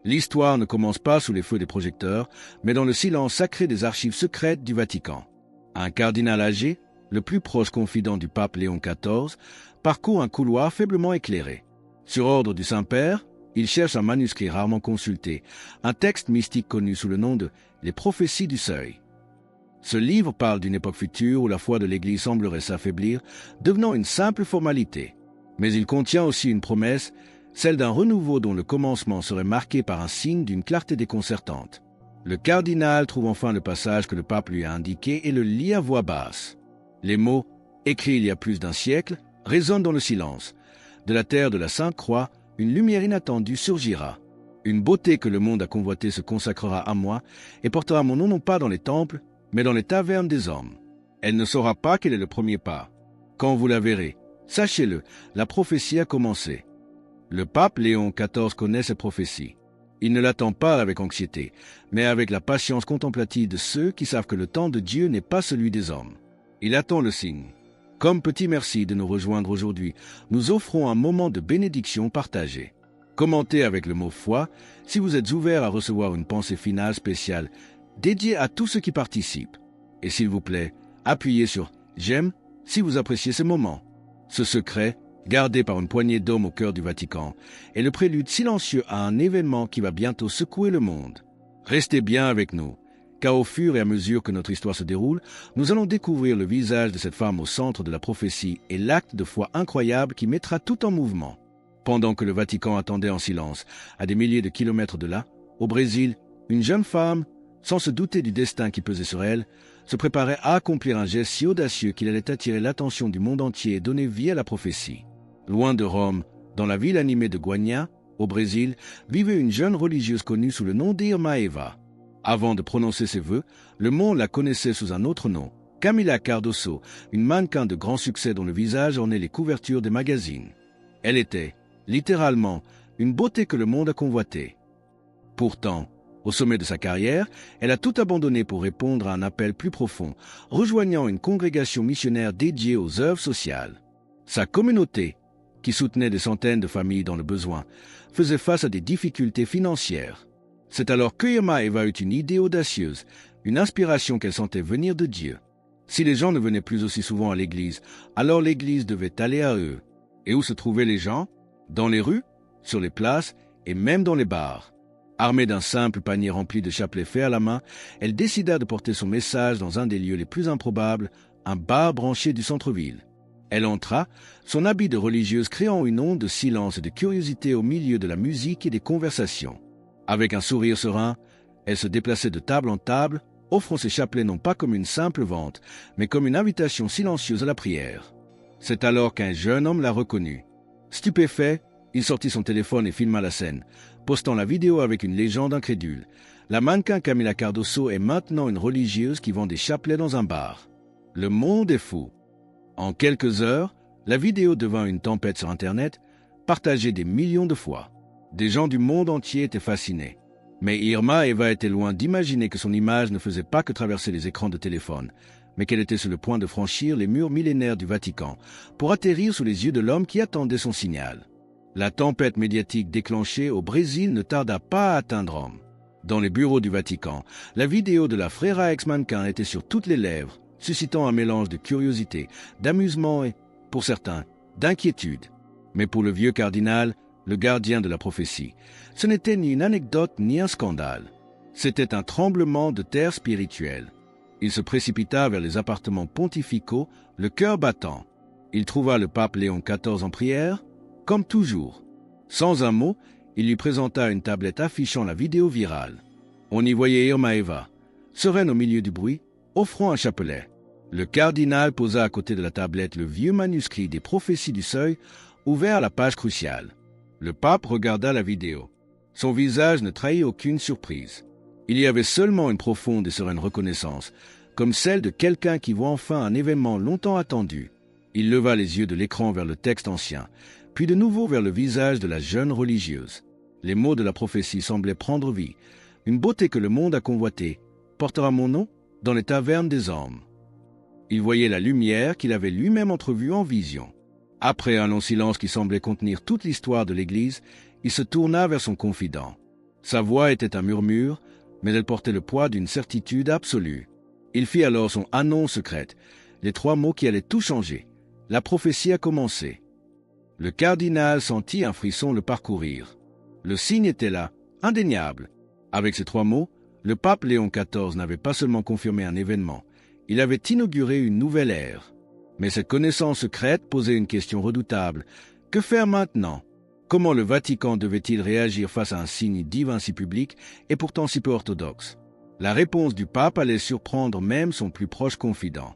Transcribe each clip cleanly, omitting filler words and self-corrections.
L'histoire ne commence pas sous les feux des projecteurs, mais dans le silence sacré des archives secrètes du Vatican. Un cardinal âgé, le plus proche confident du pape Léon XIV, parcourt un couloir faiblement éclairé. Sur ordre du Saint-Père, il cherche un manuscrit rarement consulté, un texte mystique connu sous le nom de « Les prophéties du seuil ». Ce livre parle d'une époque future où la foi de l'Église semblerait s'affaiblir, devenant une simple formalité. Mais il contient aussi une promesse, celle d'un renouveau dont le commencement serait marqué par un signe d'une clarté déconcertante. Le cardinal trouve enfin le passage que le pape lui a indiqué et le lit à voix basse. Les mots, écrits il y a plus d'un siècle, résonnent dans le silence. De la terre de la Sainte Croix, une lumière inattendue surgira. Une beauté que le monde a convoitée se consacrera à moi et portera mon nom non pas dans les temples, mais dans les tavernes des hommes. Elle ne saura pas quel est le premier pas. Quand vous la verrez, sachez-le, la prophétie a commencé. Le pape Léon XIV connaît cette prophétie. Il ne l'attend pas avec anxiété, mais avec la patience contemplative de ceux qui savent que le temps de Dieu n'est pas celui des hommes. Il attend le signe. Comme petit merci de nous rejoindre aujourd'hui, nous offrons un moment de bénédiction partagée. Commentez avec le mot foi si vous êtes ouvert à recevoir une pensée finale spéciale dédiée à tous ceux qui participent. Et s'il vous plaît, appuyez sur « J'aime » si vous appréciez ce moment. Ce secret, gardé par une poignée d'hommes au cœur du Vatican, est le prélude silencieux à un événement qui va bientôt secouer le monde. Restez bien avec nous, car au fur et à mesure que notre histoire se déroule, nous allons découvrir le visage de cette femme au centre de la prophétie et l'acte de foi incroyable qui mettra tout en mouvement. Pendant que le Vatican attendait en silence, à des milliers de kilomètres de là, au Brésil, une jeune femme, sans se douter du destin qui pesait sur elle, se préparait à accomplir un geste si audacieux qu'il allait attirer l'attention du monde entier et donner vie à la prophétie. Loin de Rome, dans la ville animée de Guanha, au Brésil, vivait une jeune religieuse connue sous le nom d'Irma Eva. Avant de prononcer ses vœux, le monde la connaissait sous un autre nom, Camila Cardoso, une mannequin de grand succès dont le visage ornait les couvertures des magazines. Elle était, littéralement, une beauté que le monde a convoitée. Pourtant, au sommet de sa carrière, elle a tout abandonné pour répondre à un appel plus profond, rejoignant une congrégation missionnaire dédiée aux œuvres sociales. Sa communauté, qui soutenait des centaines de familles dans le besoin, faisait face à des difficultés financières. C'est alors que Irma Eva eut une idée audacieuse, une inspiration qu'elle sentait venir de Dieu. Si les gens ne venaient plus aussi souvent à l'église, alors l'église devait aller à eux. Et où se trouvaient les gens? Dans les rues, sur les places et même dans les bars. Armée d'un simple panier rempli de chapelets faits à la main, elle décida de porter son message dans un des lieux les plus improbables, un bar branché du centre-ville. Elle entra, son habit de religieuse créant une onde de silence et de curiosité au milieu de la musique et des conversations. Avec un sourire serein, elle se déplaçait de table en table, offrant ses chapelets non pas comme une simple vente, mais comme une invitation silencieuse à la prière. C'est alors qu'un jeune homme la reconnut. Stupéfait, il sortit son téléphone et filma la scène, postant la vidéo avec une légende incrédule. La mannequin Camila Cardoso est maintenant une religieuse qui vend des chapelets dans un bar. Le monde est fou. En quelques heures, la vidéo devint une tempête sur Internet, partagée des millions de fois. Des gens du monde entier étaient fascinés. Mais Irma Eva était loin d'imaginer que son image ne faisait pas que traverser les écrans de téléphone, mais qu'elle était sur le point de franchir les murs millénaires du Vatican pour atterrir sous les yeux de l'homme qui attendait son signal. La tempête médiatique déclenchée au Brésil ne tarda pas à atteindre Rome. Dans les bureaux du Vatican, la vidéo de la Freira ex-mannequin était sur toutes les lèvres, suscitant un mélange de curiosité, d'amusement et, pour certains, d'inquiétude. Mais pour le vieux cardinal, le gardien de la prophétie, ce n'était ni une anecdote ni un scandale. C'était un tremblement de terre spirituel. Il se précipita vers les appartements pontificaux, le cœur battant. Il trouva le pape Léon XIV en prière, comme toujours. Sans un mot, il lui présenta une tablette affichant la vidéo virale. On y voyait Irma Eva, sereine au milieu du bruit, offrant un chapelet. Le cardinal posa à côté de la tablette le vieux manuscrit des prophéties du seuil, ouvert à la page cruciale. Le pape regarda la vidéo. Son visage ne trahit aucune surprise. Il y avait seulement une profonde et sereine reconnaissance, comme celle de quelqu'un qui voit enfin un événement longtemps attendu. Il leva les yeux de l'écran vers le texte ancien, puis de nouveau vers le visage de la jeune religieuse. Les mots de la prophétie semblaient prendre vie. Une beauté que le monde a convoitée portera mon nom dans les tavernes des hommes. Il voyait la lumière qu'il avait lui-même entrevue en vision. Après un long silence qui semblait contenir toute l'histoire de l'Église, il se tourna vers son confident. Sa voix était un murmure, mais elle portait le poids d'une certitude absolue. Il fit alors son annonce secrète, les 3 mots qui allaient tout changer. La prophétie a commencé. Le cardinal sentit un frisson le parcourir. Le signe était là, indéniable. Avec ces 3 mots, le pape Léon XIV n'avait pas seulement confirmé un événement, il avait inauguré une nouvelle ère. Mais cette connaissance secrète posait une question redoutable. Que faire maintenant? Comment le Vatican devait-il réagir face à un signe divin si public et pourtant si peu orthodoxe? La réponse du pape allait surprendre même son plus proche confident.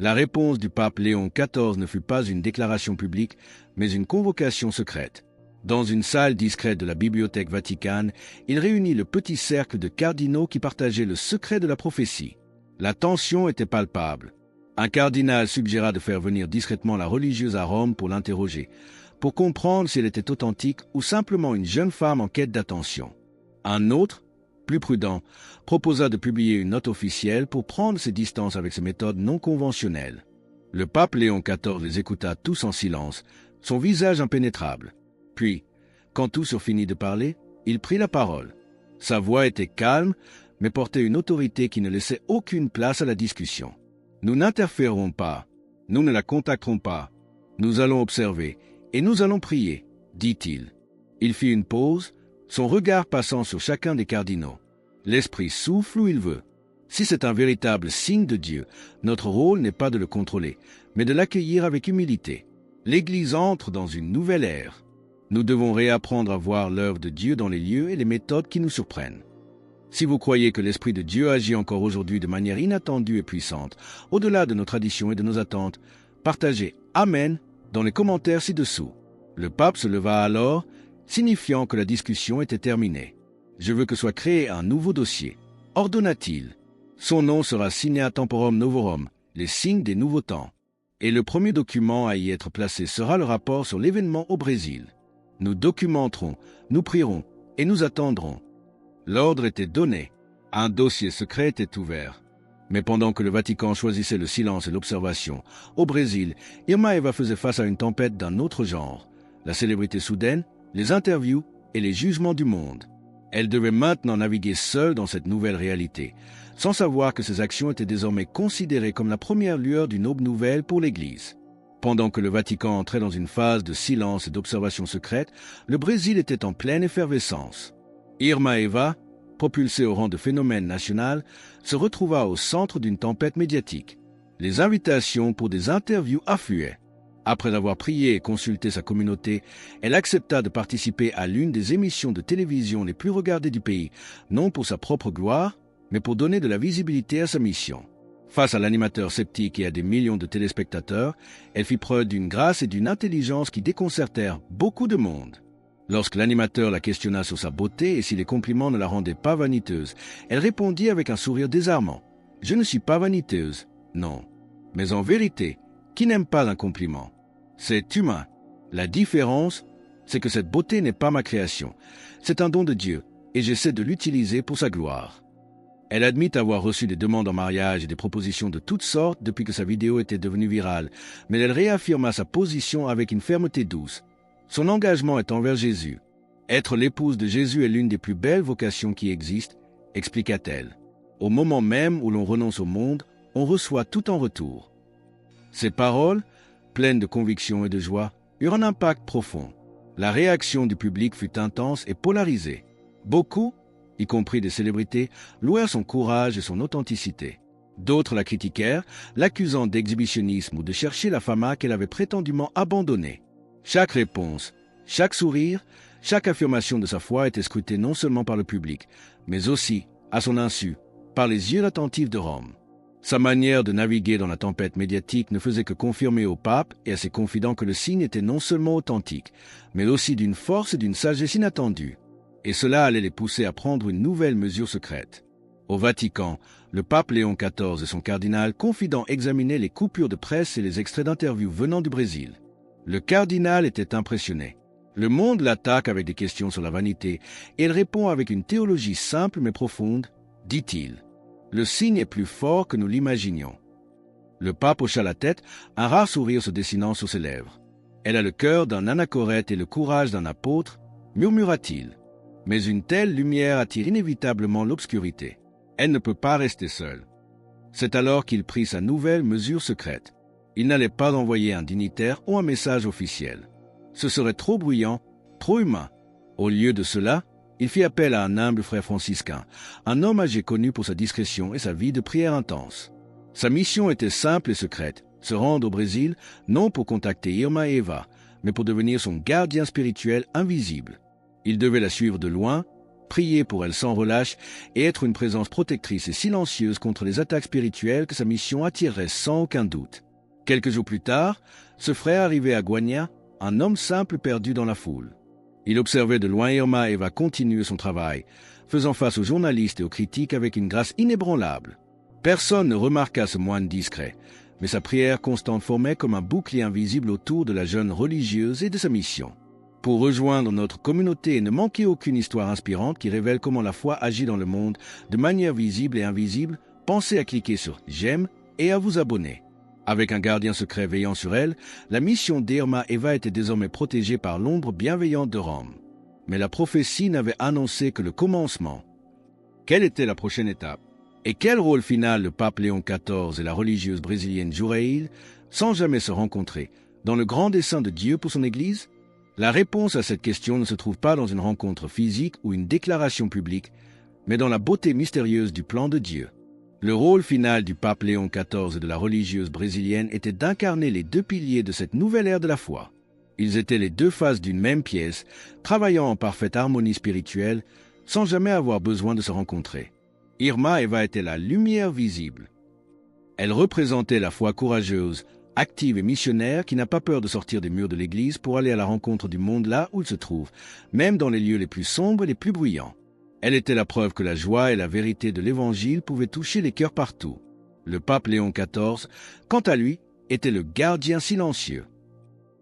La réponse du pape Léon XIV ne fut pas une déclaration publique, mais une convocation secrète. Dans une salle discrète de la Bibliothèque Vaticane, il réunit le petit cercle de cardinaux qui partageaient le secret de la prophétie. La tension était palpable. Un cardinal suggéra de faire venir discrètement la religieuse à Rome pour l'interroger, pour comprendre si elle était authentique ou simplement une jeune femme en quête d'attention. Un autre, plus prudent, proposa de publier une note officielle pour prendre ses distances avec ces méthodes non conventionnelles. Le pape Léon XIV les écouta tous en silence, son visage impénétrable. Puis, quand tous eurent fini de parler, il prit la parole. Sa voix était calme, mais portait une autorité qui ne laissait aucune place à la discussion. « Nous n'interférons pas, nous ne la contacterons pas, nous allons observer, et nous allons prier, dit-il. Il fit une pause, son regard passant sur chacun des cardinaux. L'Esprit souffle où il veut. Si c'est un véritable signe de Dieu, notre rôle n'est pas de le contrôler, mais de l'accueillir avec humilité. L'Église entre dans une nouvelle ère. Nous devons réapprendre à voir l'œuvre de Dieu dans les lieux et les méthodes qui nous surprennent. Si vous croyez que l'Esprit de Dieu agit encore aujourd'hui de manière inattendue et puissante, au-delà de nos traditions et de nos attentes, partagez « Amen » dans les commentaires ci-dessous. Le pape se leva alors, signifiant que la discussion était terminée. Je veux que soit créé un nouveau dossier. Ordonna-t-il. Son nom sera Signa Temporum Novorum, les signes des nouveaux temps. Et le premier document à y être placé sera le rapport sur l'événement au Brésil. Nous documenterons, nous prierons et nous attendrons. L'ordre était donné. Un dossier secret était ouvert. Mais pendant que le Vatican choisissait le silence et l'observation, au Brésil, Irma Eva faisait face à une tempête d'un autre genre. La célébrité soudaine, les interviews et les jugements du monde. Elle devait maintenant naviguer seule dans cette nouvelle réalité, sans savoir que ses actions étaient désormais considérées comme la première lueur d'une aube nouvelle pour l'Église. Pendant que le Vatican entrait dans une phase de silence et d'observation secrète, le Brésil était en pleine effervescence. Irma Eva, propulsée au rang de phénomène national, se retrouva au centre d'une tempête médiatique. Les invitations pour des interviews affluaient. Après avoir prié et consulté sa communauté, elle accepta de participer à l'une des émissions de télévision les plus regardées du pays, non pour sa propre gloire, mais pour donner de la visibilité à sa mission. Face à l'animateur sceptique et à des millions de téléspectateurs, elle fit preuve d'une grâce et d'une intelligence qui déconcertèrent beaucoup de monde. Lorsque l'animateur la questionna sur sa beauté et si les compliments ne la rendaient pas vaniteuse, elle répondit avec un sourire désarmant. « Je ne suis pas vaniteuse, non. Mais en vérité, qui n'aime pas un compliment? C'est humain. La différence, c'est que cette beauté n'est pas ma création. C'est un don de Dieu, et j'essaie de l'utiliser pour sa gloire. » Elle admit avoir reçu des demandes en mariage et des propositions de toutes sortes depuis que sa vidéo était devenue virale, mais elle réaffirma sa position avec une fermeté douce. Son engagement est envers Jésus. Être l'épouse de Jésus est l'une des plus belles vocations qui existent, expliqua-t-elle. Au moment même où l'on renonce au monde, on reçoit tout en retour. Ces paroles, pleines de conviction et de joie, eurent un impact profond. La réaction du public fut intense et polarisée. Beaucoup, y compris des célébrités, louèrent son courage et son authenticité. D'autres la critiquèrent, l'accusant d'exhibitionnisme ou de chercher la fama qu'elle avait prétendument abandonnée. Chaque réponse, chaque sourire, chaque affirmation de sa foi était scrutée non seulement par le public, mais aussi, à son insu, par les yeux attentifs de Rome. Sa manière de naviguer dans la tempête médiatique ne faisait que confirmer au pape et à ses confidents que le signe était non seulement authentique, mais aussi d'une force et d'une sagesse inattendues. Et cela allait les pousser à prendre une nouvelle mesure secrète. Au Vatican, le pape Léon XIV et son cardinal confident examinaient les coupures de presse et les extraits d'interviews venant du Brésil. Le cardinal était impressionné. Le monde l'attaque avec des questions sur la vanité, et il répond avec une théologie simple mais profonde, dit-il. Le signe est plus fort que nous l'imaginions. Le pape hocha la tête, un rare sourire se dessinant sur ses lèvres. Elle a le cœur d'un anachorète et le courage d'un apôtre, murmura-t-il. Mais une telle lumière attire inévitablement l'obscurité. Elle ne peut pas rester seule. C'est alors qu'il prit sa nouvelle mesure secrète. Il n'allait pas envoyer un dignitaire ou un message officiel. Ce serait trop bruyant, trop humain. Au lieu de cela, il fit appel à un humble frère franciscain, un homme âgé connu pour sa discrétion et sa vie de prière intense. Sa mission était simple et secrète, se rendre au Brésil, non pour contacter Irma et Eva, mais pour devenir son gardien spirituel invisible. Il devait la suivre de loin, prier pour elle sans relâche et être une présence protectrice et silencieuse contre les attaques spirituelles que sa mission attirerait sans aucun doute. Quelques jours plus tard, ce frère arrivait à Guania, un homme simple perdu dans la foule. Il observait de loin Irma et Eva continuer son travail, faisant face aux journalistes et aux critiques avec une grâce inébranlable. Personne ne remarqua ce moine discret, mais sa prière constante formait comme un bouclier invisible autour de la jeune religieuse et de sa mission. Pour rejoindre notre communauté et ne manquer aucune histoire inspirante qui révèle comment la foi agit dans le monde de manière visible et invisible, pensez à cliquer sur « J'aime » et à vous abonner. Avec un gardien secret veillant sur elle, la mission d'Irma Eva était désormais protégée par l'ombre bienveillante de Rome. Mais la prophétie n'avait annoncé que le commencement. Quelle était la prochaine étape? Et quel rôle final le pape Léon XIV et la religieuse brésilienne joueraient-ils, sans jamais se rencontrer, dans le grand dessein de Dieu pour son Église? La réponse à cette question ne se trouve pas dans une rencontre physique ou une déclaration publique, mais dans la beauté mystérieuse du plan de Dieu. Le rôle final du pape Léon XIV et de la religieuse brésilienne était d'incarner les deux piliers de cette nouvelle ère de la foi. Ils étaient les deux faces d'une même pièce, travaillant en parfaite harmonie spirituelle, sans jamais avoir besoin de se rencontrer. Irma Eva était la lumière visible. Elle représentait la foi courageuse, active et missionnaire qui n'a pas peur de sortir des murs de l'Église pour aller à la rencontre du monde là où il se trouve, même dans les lieux les plus sombres et les plus bruyants. Elle était la preuve que la joie et la vérité de l'Évangile pouvaient toucher les cœurs partout. Le pape Léon XIV, quant à lui, était le gardien silencieux.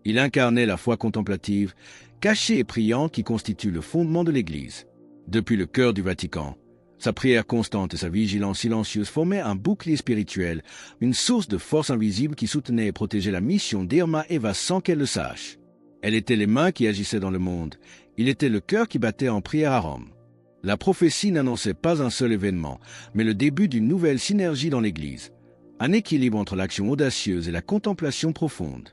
Il incarnait la foi contemplative, cachée et priante qui constitue le fondement de l'Église. Depuis le cœur du Vatican, sa prière constante et sa vigilance silencieuse formaient un bouclier spirituel, une source de force invisible qui soutenait et protégeait la mission d'Irma Eva sans qu'elle le sache. Elle était les mains qui agissaient dans le monde. Il était le cœur qui battait en prière à Rome. La prophétie n'annonçait pas un seul événement, mais le début d'une nouvelle synergie dans l'Église, un équilibre entre l'action audacieuse et la contemplation profonde.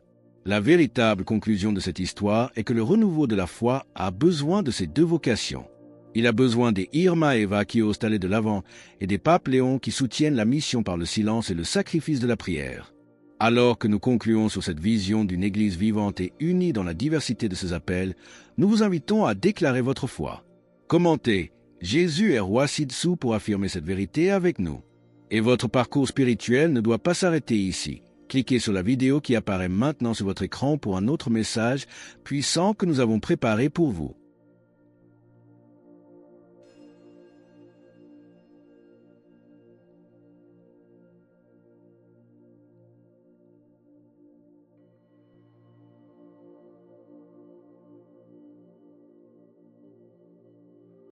La véritable conclusion de cette histoire est que le renouveau de la foi a besoin de ces deux vocations. Il a besoin des Irma Eva qui osent aller de l'avant et des papes Léon qui soutiennent la mission par le silence et le sacrifice de la prière. Alors que nous concluons sur cette vision d'une Église vivante et unie dans la diversité de ses appels, nous vous invitons à déclarer votre foi. Commentez « Jésus est roi ci-dessous » pour affirmer cette vérité avec nous. Et votre parcours spirituel ne doit pas s'arrêter ici. Cliquez sur la vidéo qui apparaît maintenant sur votre écran pour un autre message puissant que nous avons préparé pour vous.